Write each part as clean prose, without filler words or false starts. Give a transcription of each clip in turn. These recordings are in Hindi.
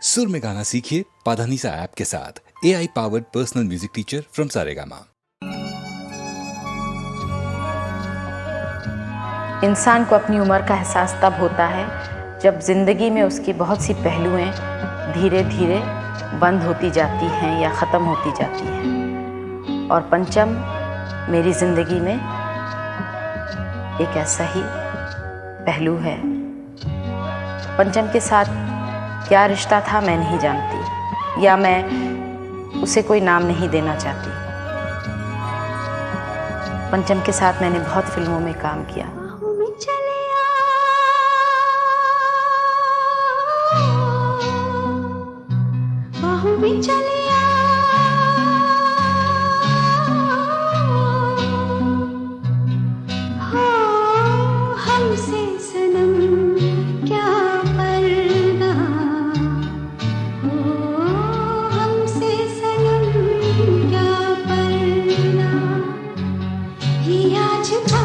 सुर में गाना सीखिए पाधानीसा ऐप के साथ। AI powered personal music teacher from Saregama. इंसान को अपनी उम्र का एहसास तब होता है जब जिंदगी में उसकी बहुत सी पहलुएं धीरे धीरे बंद होती जाती हैं या ख़त्म होती जाती हैं। और पंचम मेरी ज़िंदगी में एक ऐसा ही पहलू है। पंचम के साथ क्या रिश्ता था मैं नहीं जानती, या मैं उसे कोई नाम नहीं देना चाहती। पंचम के साथ मैंने बहुत फिल्मों में काम किया। बाहों में चले आ, हो हमसे सनम क्या पर्दा, हो हमसे सनम क्या पर्दा। ये आज का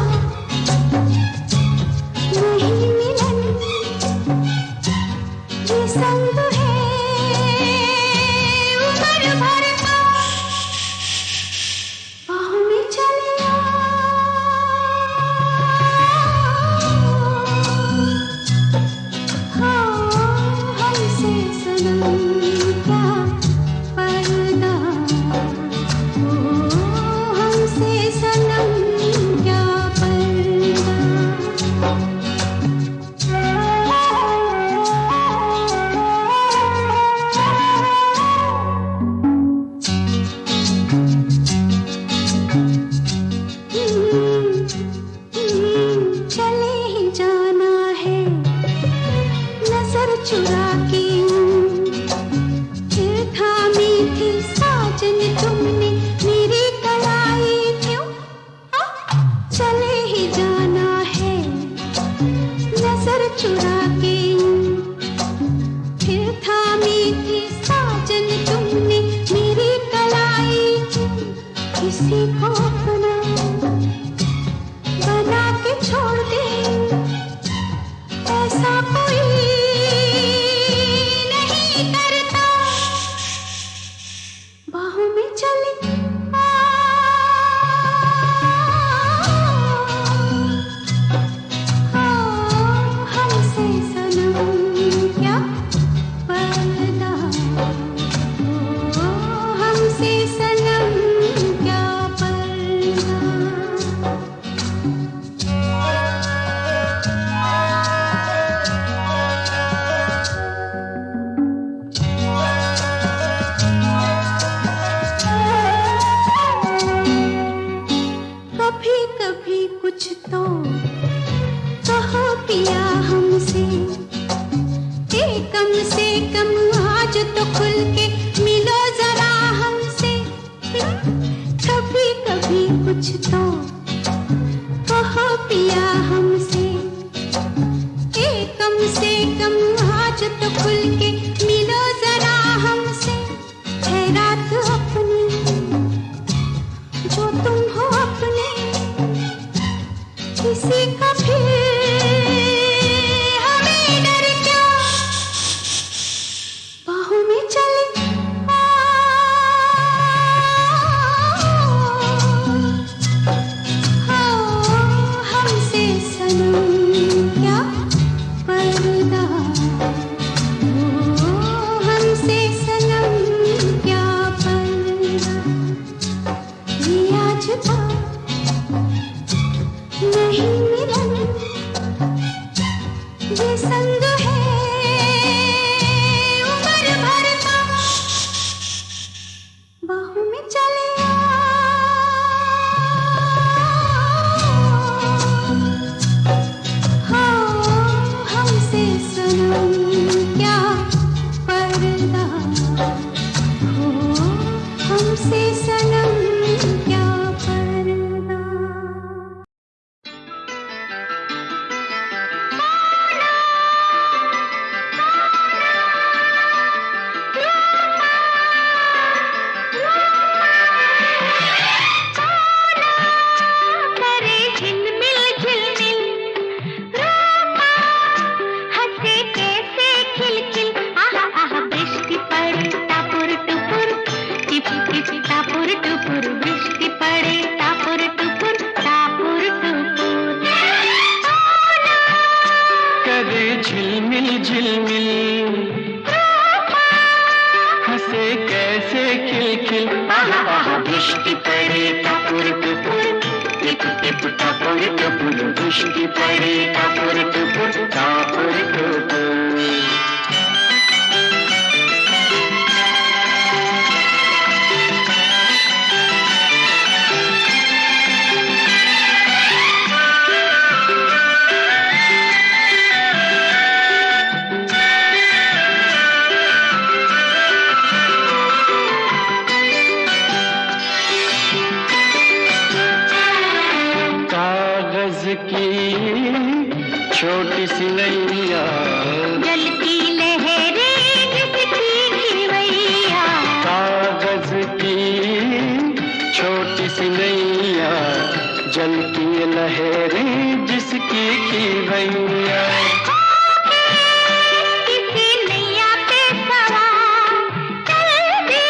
नहीं मिलन, ये संग है उम्र भर का। बाहों में चले आ, हो हमसे सनम क्या पर्दा, हो हमसे सनम क्या पर्दा। चले ही जाना है नजर चुरा के, फिर थामी थी साजन तुमने मेरी कलाई क्यों। चले ही जाना है नजर चुरा के, फिर थामी थी साजन तुमने मेरी कलाई क्यों। किसी को अपना बना के छोड़ दे, ऐसा कोई नहीं करता। बाहों में चले आ, हो हमसे सनम क्या पर्दा, हो हमसे सनम क्या पर्दा। कभी कभी कुछ तो कहो पिया हमसे, कम से कम आज तो खुल के मिलो जरा हमसे। कभी कभी कुछ तो कहो पिया हमसे, कम से कम आज तो खुल के मिलो जरा हमसे। है रात अपनी जो तुम हो अपने, किसी का फिर हमें डर क्यों। बाहों में चले आ, हो हमसे सनम क्या पर्दा, हो टापुर टुपुर दृष्टि पड़े टापुर टुपुर टापुर टुपुर। छोटी सी नैया जलती लहरें जिसकी खिवैया, कागज की छोटी सी नैया जलती लहरें जिसकी खिवैया। किसी नैया पे सवार चल दे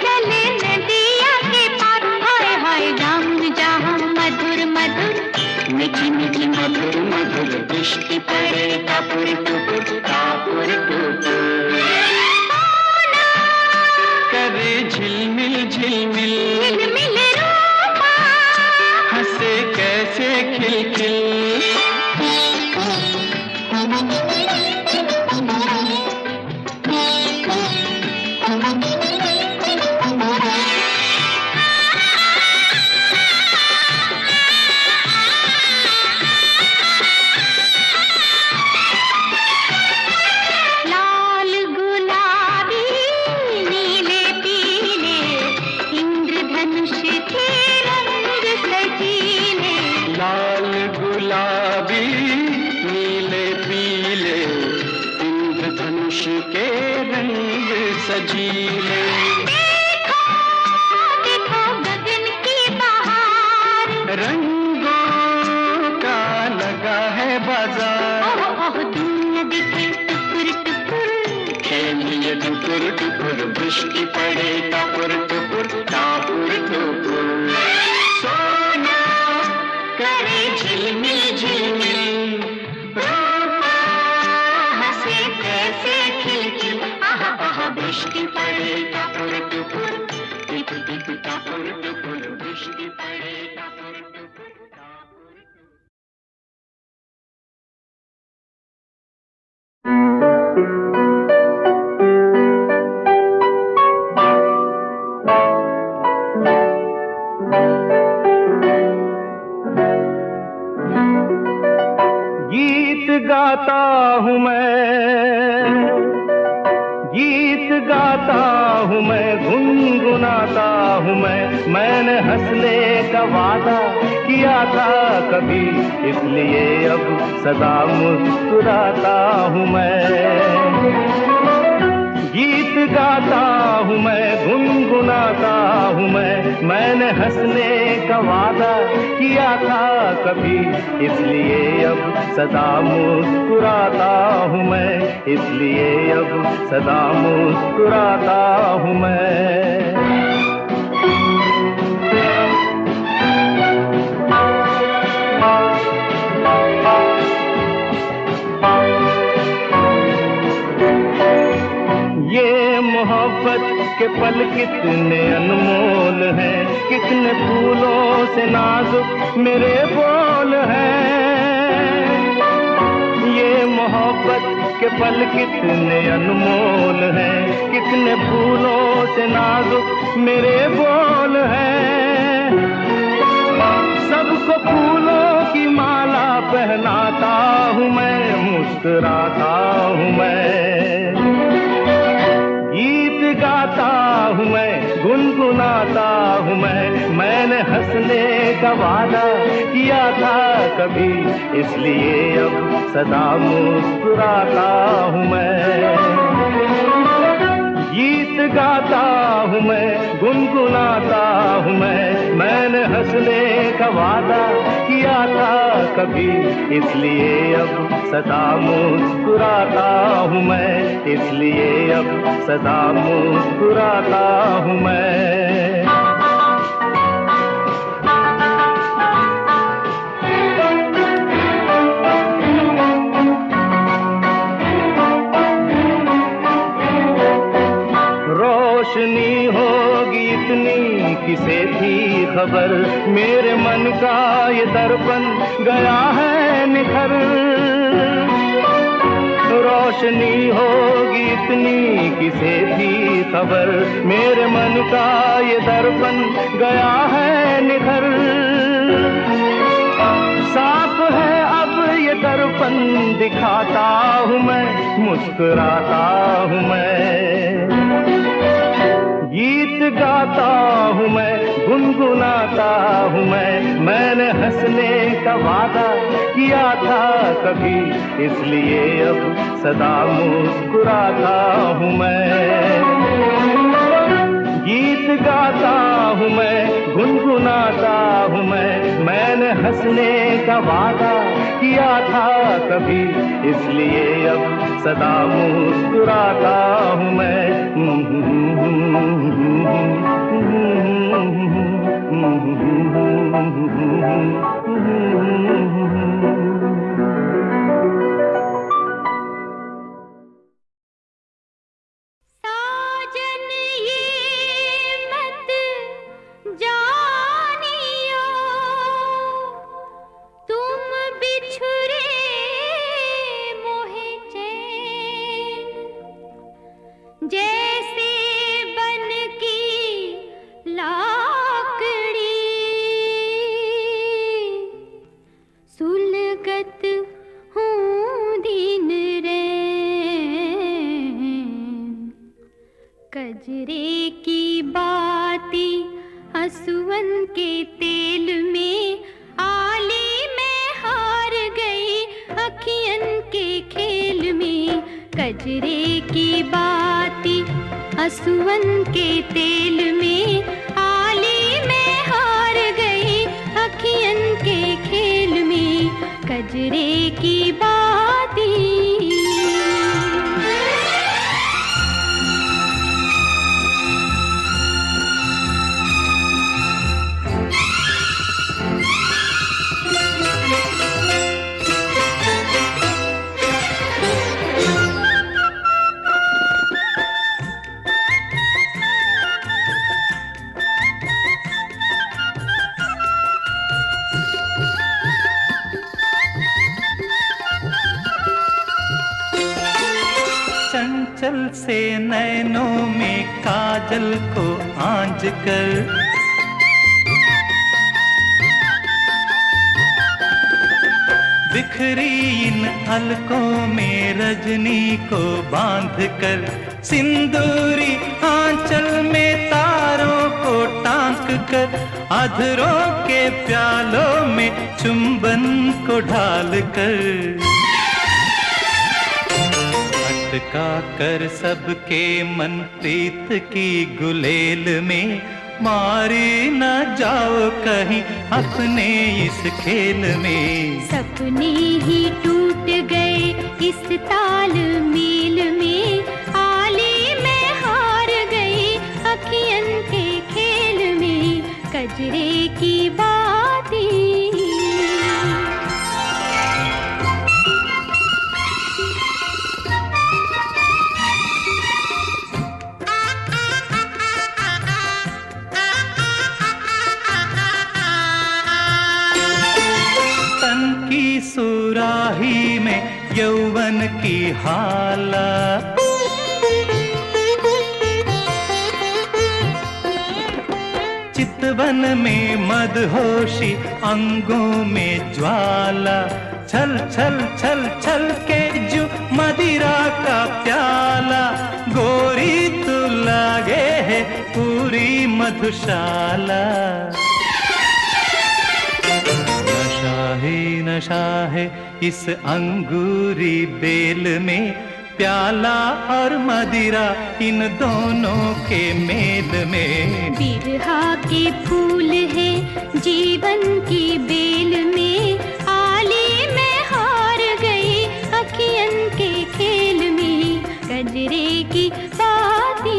चले नदिया के पार, हाय हाय जाऊं जहाँ मधुर मधुर मीठी मीठी मधुर मधुर दृष्टि पड़े टापुर टुपुर टापुर टुपुर। करे झिलमिल झिलमिल झिलमिल रूपा, हंसे कैसे खिलखिल। सजीले देखो देखो गगन की बहार, रंगों का लगा है बाजार। ओह ओह दुनिया दिखे टुकुर टुकुर, खेलिए टुकुर टुकुर दृष्टि पड़े टापुर टुपुर टापुर टुपुर। सोना करे झिलमिल झिलमिल रूपा, हंसे कैसे खिलखिल। आहा आहा दृष्टि पड़े टापुर टुपुर टिप टिप टापुर टुपुर दृष्टि पड़े टापुर टुपुर टापुर टुपुर। गीत गाता हूँ मैं, गीत गाता हूँ मैं, गुनगुनाता हूँ मैंने हंसने का वादा किया था कभी, इसलिए अब सदा मुस्कुराता हूँ मैं। गीत गाता हूँ मैं, गुनगुनाता हूँ मैंने हंसने का वादा किया था कभी, इसलिए अब सदा मुस्कुराता हूँ मैं, इसलिए अब सदा मुस्कुराता हूँ मैं। ये मोहब्बत के पल कितने अनमोल हैं, कितने फूलों से नाजुक मेरे बोल हैं। ये मोहब्बत के पल कितने अनमोल हैं, कितने फूलों से नाजुक मेरे बोल हैं। सबको फूलों की माला पहनाता हूँ मैं, मुस्कुराता हूँ मैं। गीत गाता हूँ मैं, गुनगुनाता हूँ मैंने हंसने का वादा किया था कभी, इसलिए अब सदा मुस्कुराता हूँ मैं। गीत गाता हूँ मैं, गुनगुनाता हूँ मैंने हंसने का वादा किया था कभी, इसलिए अब सदा मुस्कुराता हूँ मैं, इसलिए अब सदा मुस्कुराता हूँ मैं। रोशनी होगी इतनी किसे थी खबर, मेरे मन का ये दर्पण गया है निखर। रोशनी होगी इतनी किसे थी खबर, मेरे मन का ये दर्पण गया है निखर। साफ है अब ये दर्पण दिखाता हूँ मैं, मुस्कुराता हूँ मैं, गीत गाता हूँ मैं, गुनगुनाता हूँ मैंने हंसने का वादा किया था कभी, इसलिए अब सदा मुस्कुराता हूँ मैं। गीत गाता हूँ मैं, गुनगुनाता हूँ मैंने हंसने का वादा किया था कभी, इसलिए अब सदा मुस्कुराता हूँ मैं। साजन ये मत जानियो, तुम बिछुरे मोहे चैन, जैसे बन की लाकड़ी सुलगत हूँ दिन रैन। कजरे की बाती हसुवन के तेल में, आली में हार गई अखियन के खेल में। कजरे की बाती हसुवन के तेल में, आली में हार गई अखियन के खेल में। कजरे की बाती चंचल से नैनों में काजल को आंज कर, बिखरी इन अलकों में रजनी को बांध कर, सिंदूरी आंचल में तारों को टांक कर, अधरों के प्यालों में चुंबन को ढाल कर, अटका कर सबके मन प्रीत की गुलेल में, मारी न जाओ कहीं अपने इस खेल में। सपने ही टूट गए इस ताल मेल में, आली में हार गई अखियन के खेल में। कजरे की बाती सुराही में यौवन की हाला, चितवन में मदहोशी अंगों में ज्वाला, छल छल छल छल के जो मदिरा का प्याला, गोरी तू लागे है पूरी मधुशाला। नशा है इस अंगूरी बेल में, प्याला और मदिरा इन दोनों के मेल में। बिरहा के फूल है जीवन की बेल में, आली में हार गई अखियन के खेल में। कजरे की बाती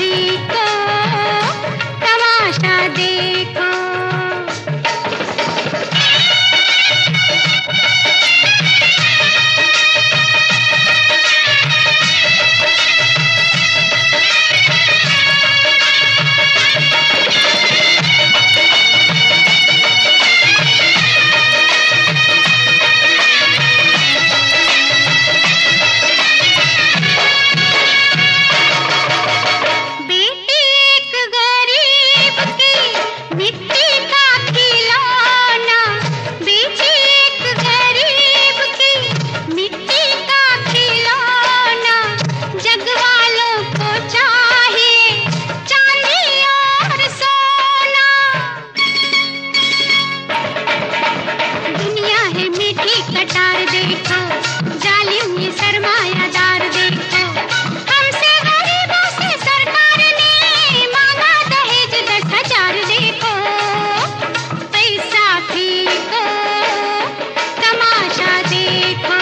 देखो तमाशा देखो। बेटी एक गरीब की मिट्टी का खिलौना, बेटी एक गरीब की मिट्टी का खिलौना, जग वालों को चाहिए चांदी और सोना। दुनिया है मीठी कटार देखो, जालिम ये सरमायादार देखो, हमसे गरीबों से सरकार ने मांगा दहेज 10,000 देखो। पैसा फेंको तमाशा देखो,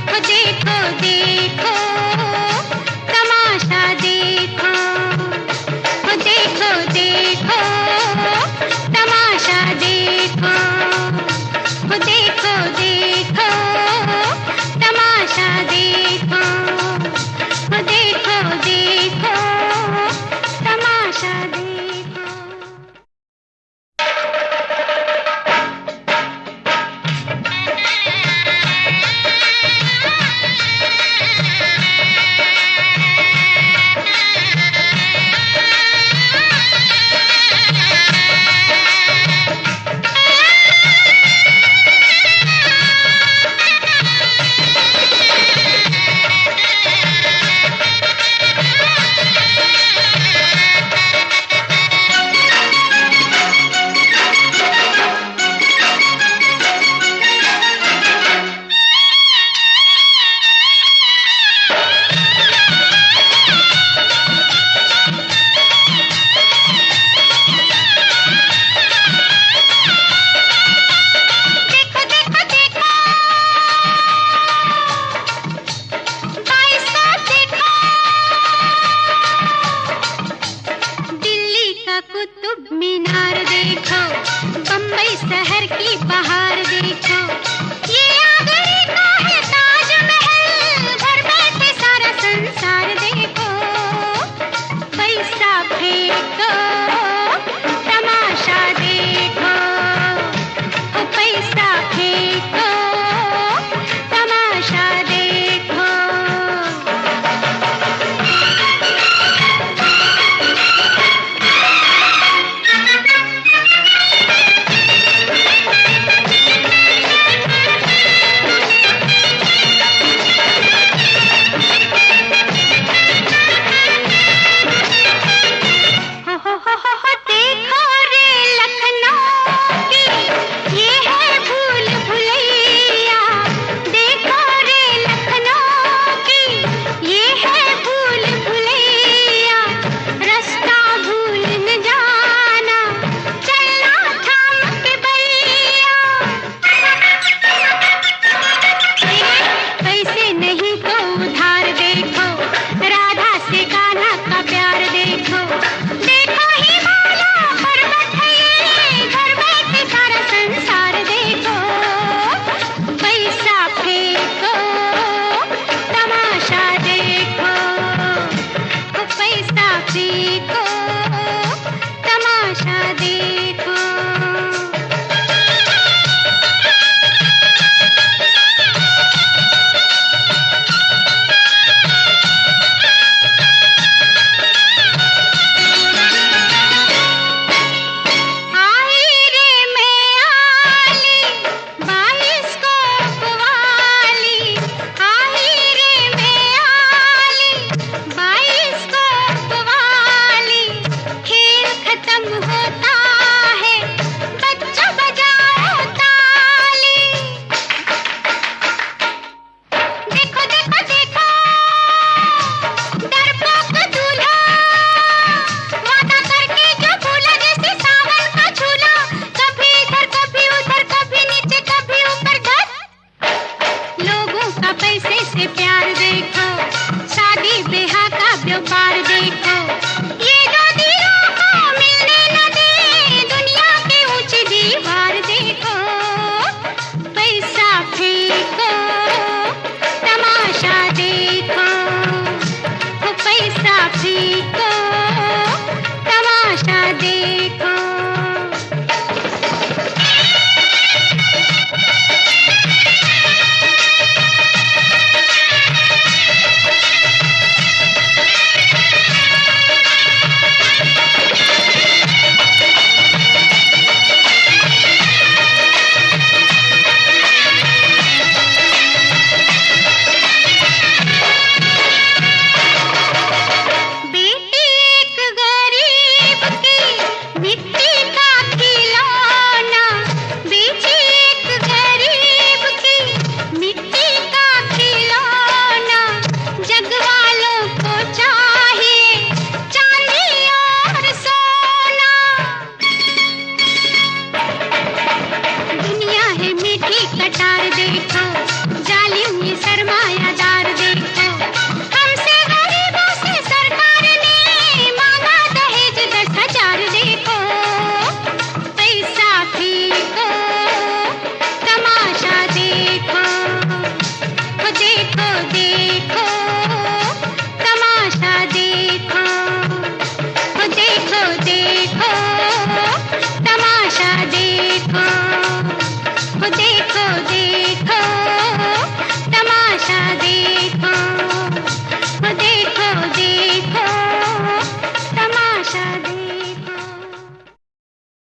ओ देखो देखो तमाशा देखो, ओ देखो देखो तमाशा देखो, ओ देखो देखो तमाशा देखो, ओ देखो देखो तमाशा देखो। देखो देखो देखो पैसा देखो, दिल्ली का कुतुब मीनार देखो, बम्बई शहर की बहार देखो, ये आगरे का है ताजमहल, घर बैठे सारा संसार देखो। पैसा फेंको तमाशा देखो, ओ पैसा फेंको तमाशा देखो। पड़े